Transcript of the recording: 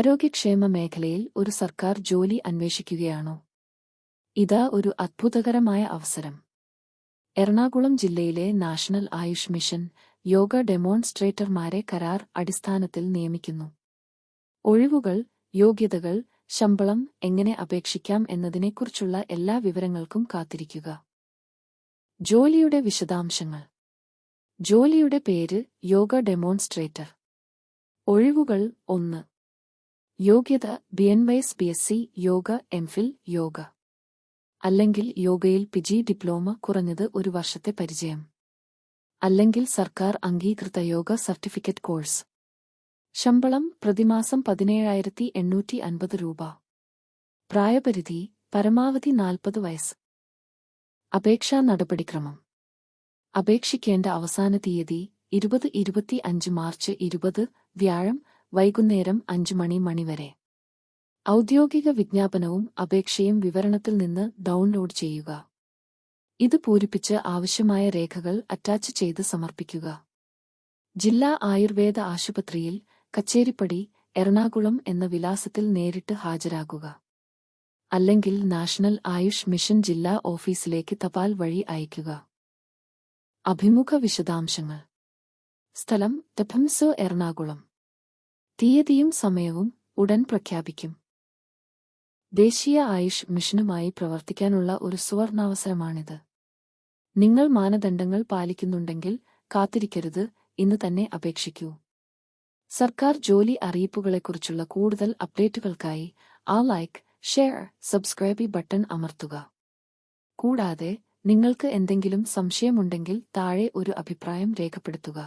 ആരോഗ്യക്ഷേമ മേഖലയിൽ ഒരു സർക്കാർ ജോലി അന്വേഷിക്കുകയാണോ? ഇതാ ഒരു അത്ഭുതകരമായ അവസരം. എറണാകുളം ജില്ലയിലെ നാഷണൽ ആയുഷ് മിഷൻ യോഗ ഡെമോൺസ്ട്രേറ്റർമാരെ കരാർ അടിസ്ഥാനത്തിൽ നിയമിക്കുന്നു. ഒഴിവുകൾ, യോഗ്യതകൾ, ശമ്പളം, എങ്ങനെ അപേക്ഷിക്കാം എന്നതിനെക്കുറിച്ചുള്ള എല്ലാ വിവരങ്ങൾക്കും കാത്തിരിക്കുക. ജോലിയുടെ വിശദാംശങ്ങൾ. ജോലിയുടെ പേര് യോഗ ഡെമോൺസ്ട്രേറ്റർ. ഒഴിവുകൾ 1. യോഗ്യത BSc യോഗ എംഫിൽ യോഗ അല്ലെങ്കിൽ യോഗയിൽ PG ഡിപ്ലോമ കുറഞ്ഞത് 1 വർഷത്തെ പരിചയം അല്ലെങ്കിൽ സർക്കാർ അംഗീകൃത യോഗ സർട്ടിഫിക്കറ്റ് കോഴ്സ്. ശമ്പളം പ്രതിമാസം 17,850 രൂപ. പ്രായപരിധി പരമാവധി 40 വയസ്സ്. അപേക്ഷാ നടപടിക്രമം. അപേക്ഷിക്കേണ്ട അവസാന തീയതി 2025 മാർച്ച് 20 വ്യാഴം വൈകുന്നേരം 5 മണി വരെ. ഔദ്യോഗിക വിജ്ഞാപനവും അപേക്ഷയും വിവരണത്തിൽ നിന്ന് ഡൗൺലോഡ് ചെയ്യുക. ഇത് പൂരിപ്പിച്ച് ആവശ്യമായ രേഖകൾ അറ്റാച്ച് ചെയ്ത് സമർപ്പിക്കുക. ജില്ലാ ആയുർവേദ ആശുപത്രിയിൽ, കച്ചേരിപ്പടി, എറണാകുളം എന്ന വിലാസത്തിൽ നേരിട്ട് ഹാജരാകുക. അല്ലെങ്കിൽ നാഷണൽ ആയുഷ് മിഷൻ ജില്ലാ ഓഫീസിലേക്ക് തപാൽ വഴി അയയ്ക്കുക. അഭിമുഖ വിശദാംശങ്ങൾ. സ്ഥലം TEPMS എറണാകുളം. തീയതിയും സമയവും ഉടൻ പ്രഖ്യാപിക്കും. ദേശീയ ആയുഷ് മിഷനുമായി പ്രവർത്തിക്കാനുള്ള ഒരു സുവർണാവസരമാണിത്. നിങ്ങൾ മാനദണ്ഡങ്ങൾ പാലിക്കുന്നുണ്ടെങ്കിൽ കാത്തിരിക്കരുത്, ഇന്ന് തന്നെ അപേക്ഷിക്കൂ. സർക്കാർ ജോലി അറിയിപ്പുകളെക്കുറിച്ചുള്ള കൂടുതൽ അപ്ഡേറ്റുകൾക്കായി ലൈക്ക്, ഷെയർ, സബ്സ്ക്രൈബ് ബട്ടൺ അമർത്തുക. കൂടാതെ നിങ്ങൾക്ക് എന്തെങ്കിലും സംശയമുണ്ടെങ്കിൽ താഴെ ഒരു അഭിപ്രായം രേഖപ്പെടുത്തുക.